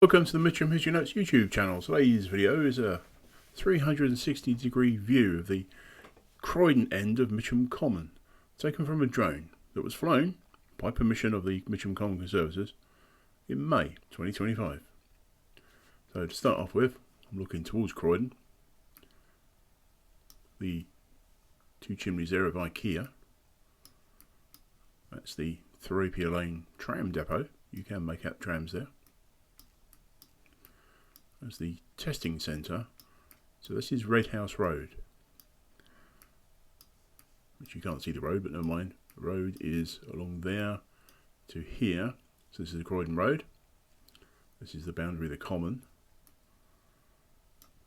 Welcome to the Mitcham History Notes YouTube channel. Today's video is a 360-degree view of the Croydon end of Mitcham Common, taken from a drone that was flown by permission of the Mitcham Common Conservators in May 2025. So to start off with, I'm looking towards Croydon, the two chimneys there of IKEA. That's the Therapia Lane tram depot. You can make out trams there. There's the testing centre. So this is Red House Road, which you can't see the road, but never mind. The road is along there to here. So this is the Croydon Road. This is the boundary of the Common.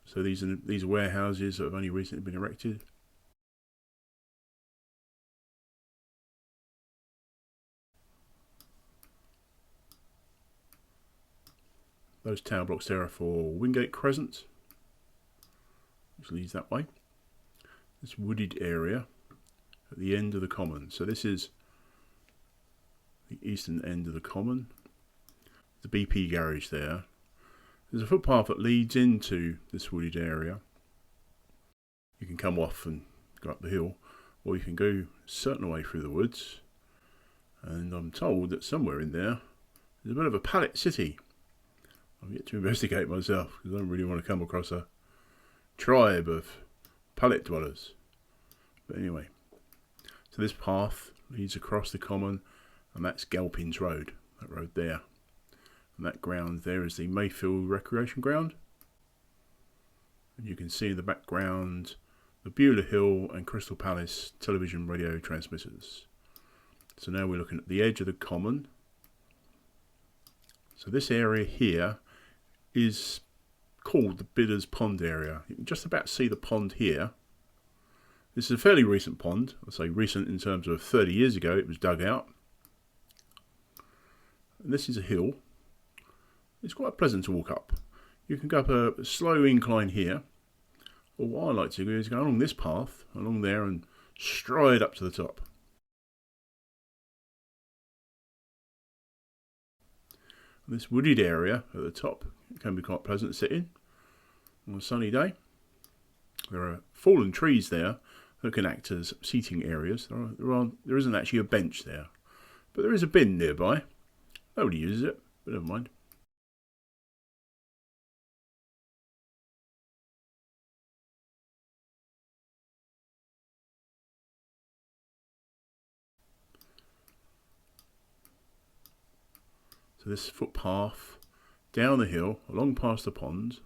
So these are warehouses that have only recently been erected. Those tower blocks there are for Wingate Cres, which leads that way. This wooded area at the end of the Common. So this is the eastern end of the Common. The BP garage there. There's a footpath that leads into this wooded area. You can come off and go up the hill, or you can go a certain way through the woods. And I'm told that somewhere in there there's a bit of a pallet city. I've yet to investigate myself because I don't really want to come across a tribe of pallet dwellers. But anyway, so this path leads across the Common, and that's Galpins Road, that road there. And that ground there is the Mayfield Recreation Ground. And you can see in the background the Beulah Hill and Crystal Palace television radio transmitters. So now we're looking at the edge of the Common. So this area here is called the Bidders Pond area. You can just about see the pond here. This is a fairly recent pond. I say recent in terms of 30 years ago it was dug out. And this is a hill. It's quite pleasant to walk up. You can go up a slow incline here. Or what I like to do is go along this path, along there, and stride up to the top. This wooded area at the top can be quite pleasant to sit in on a sunny day. There are fallen trees there that can act as seating areas. There isn't actually a bench there, but there is a bin nearby. Nobody uses it, but never mind. So this footpath down the hill, along past the pond,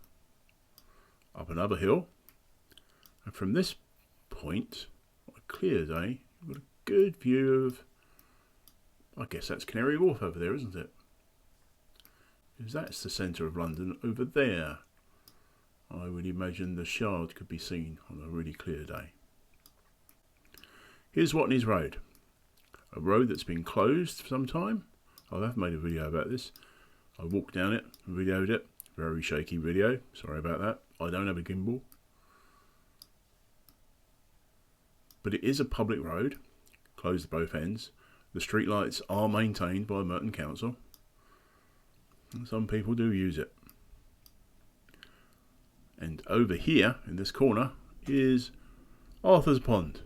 up another hill, and from this point, on a clear day, you've got a good view of, I guess that's Canary Wharf over there, isn't it? Because that's the centre of London over there. I would imagine the Shard could be seen on a really clear day. Here's Watneys Road, a road that's been closed for some time. I have made a video about this. I walked down it and videoed it. Very shaky video. Sorry about that. I don't have a gimbal. But it is a public road. Closed at both ends. The street lights are maintained by Merton Council. And some people do use it. And over here, in this corner, is Arthur's Pond.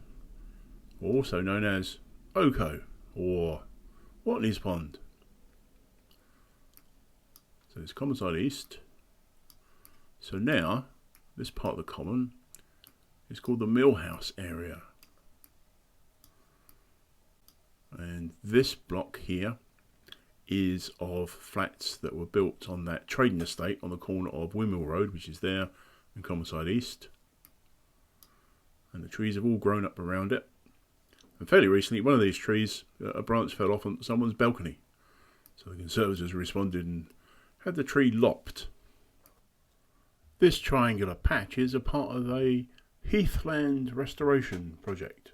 Also known as Oco or Watneys Pond. So it's Common side east. So now, this part of the Common is called the Millhouse area. And this block here is of flats that were built on that trading estate on the corner of Windmill Road, which is there, and Common side east. And the trees have all grown up around it. And fairly recently, one of these trees, a branch fell off on someone's balcony. So the Conservators responded and had the tree lopped. This triangular patch is a part of a Heathland Restoration project.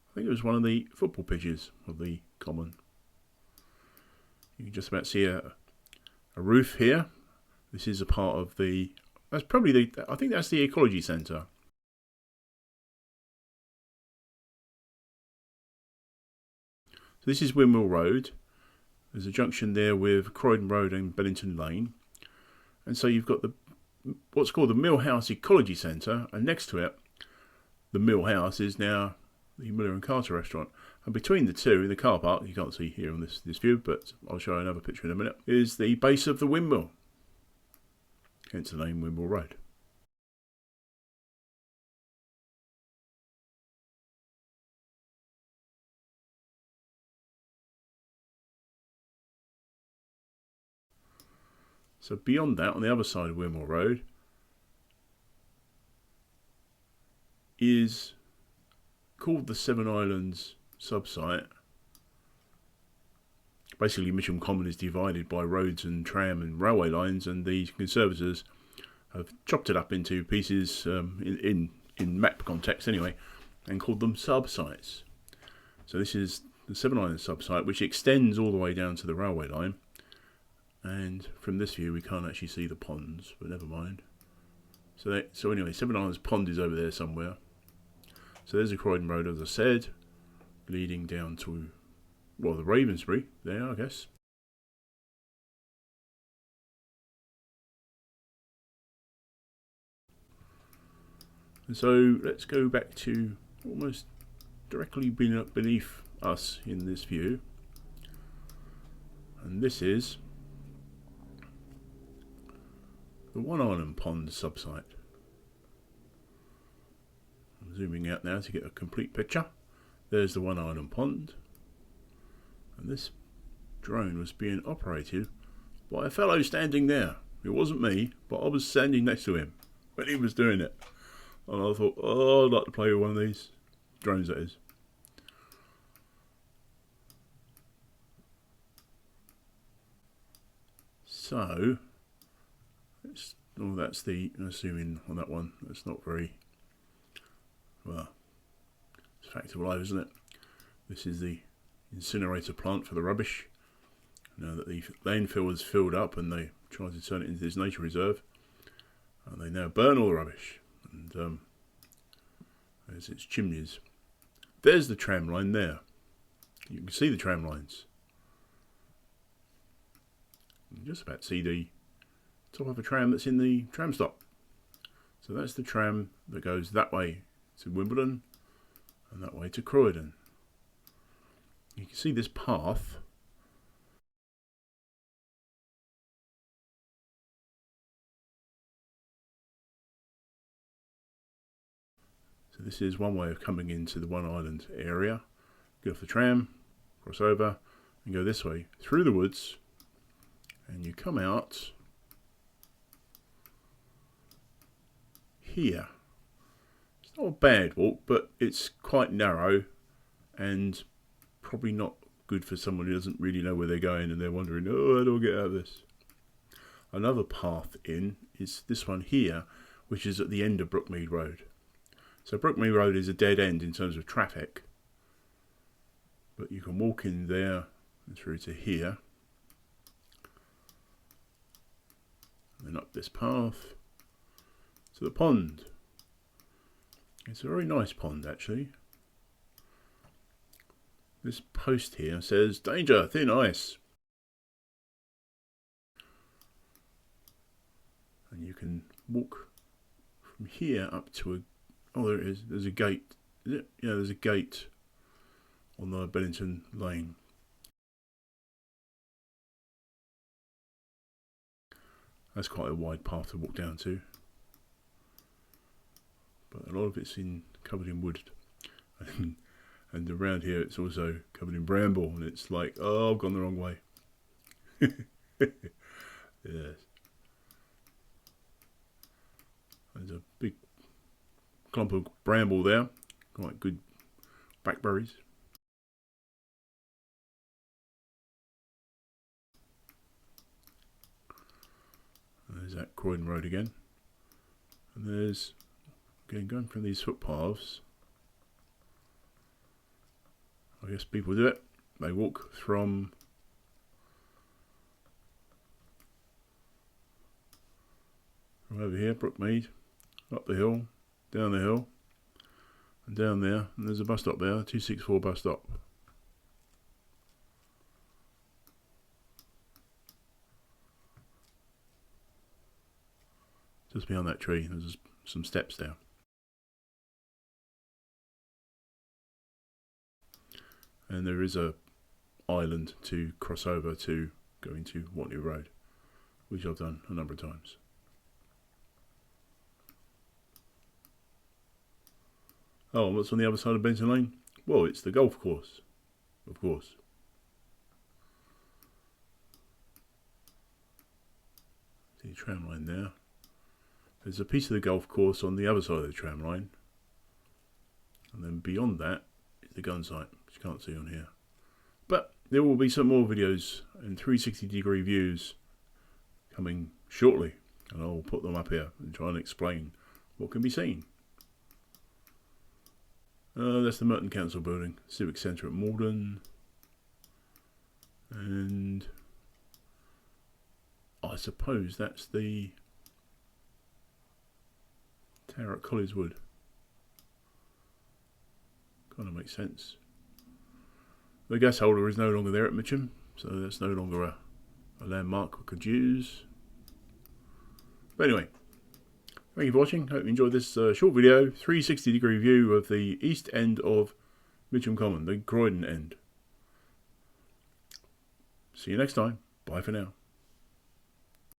I think it was one of the football pitches of the Common. You can just about see a roof here. This is a part of the, that's probably the, I think that's the Ecology Centre. this is Windmill Road. There's a junction there with Croydon Road and Bellington Lane. And so you've got what's called the Mill House Ecology Centre, and next to it, the Mill House, is now the Miller and Carter restaurant. And between the two, in the car park, you can't see here on this view, but I'll show you another picture in a minute, is the base of the windmill. Hence the name Windmill Road. So beyond that, on the other side of Windmill Road, is called the Seven Islands Subsite. Basically, Mitcham Common is divided by roads and tram and railway lines, and the conservators have chopped it up into pieces in map context anyway, and called them subsites. So this is the Seven Islands Subsite, which extends all the way down to the railway line. And from this view, we can't actually see the ponds, but never mind. So anyway, Seven Islands Pond is over there somewhere. So there's the Croydon Road, as I said, leading down to, well, the Ravensbury there, I guess. And so let's go back to almost directly beneath us in this view. And this is the One Island Pond Subsite. I'm zooming out now to get a complete picture. There's the One Island Pond. And this drone was being operated by a fellow standing there. It wasn't me, but I was standing next to him when he was doing it. And I thought, oh, I'd like to play with one of these drones, that is. So, that's the, assuming on that one, that's not very, well, it's fact of life, isn't it? This is the incinerator plant for the rubbish. Now that the landfill is filled up and they tried to turn it into this nature reserve, and they now burn all the rubbish. And there's its chimneys. There's the tram line there. You can see the tram lines. You can just about see the top of a tram that's in the tram stop. So that's the tram that goes that way to Wimbledon and that way to Croydon. You can see this path. So this is one way of coming into the One Island area. Get off the tram, cross over, and go this way through the woods, and you come out here. It's not a bad walk, but it's quite narrow and probably not good for someone who doesn't really know where they're going and they're wondering, oh, how do I get out of this? Another path in is this one here, which is at the end of Brookmead Road. So Brookmead Road is a dead end in terms of traffic, but you can walk in there and through to here, and then up this path to the pond. It's a very nice pond, actually. This post here says, danger, thin ice. And you can walk from here up to a, oh, there it is, there's a gate. Is it? Yeah, there's a gate on the Bellington Lane. That's quite a wide path to walk down to. But a lot of it's covered in wood. And around here it's also covered in bramble, and it's like, oh, I've gone the wrong way. Yes. There's a big clump of bramble there, quite good blackberries. And there's that Croydon Road again. And there's, again, going from these footpaths, I guess people do it. They walk from over here, Brookmead, up the hill, down the hill, and down there, and there's a bus stop there, 264 bus stop. Just beyond that tree, there's some steps there. And there is a island to cross over to go into Watneys Road, which I've done a number of times. Oh, and what's on the other side of Benson Lane? Well, it's the golf course, of course. See the tram line there. There's a piece of the golf course on the other side of the tram line. And then beyond that is the gun site, which you can't see on here. But there will be some more videos and 360-degree views coming shortly. And I'll put them up here and try and explain what can be seen. That's the Merton Council building, Civic Centre at Malden. And I suppose that's the tower at Colliers Wood. Kind of makes sense. The gas holder is no longer there at Mitcham, so that's no longer a landmark we could use. But anyway, thank you for watching. Hope you enjoyed this short video, 360-degree view of the east end of Mitcham Common, the Croydon end. See you next time. Bye for now.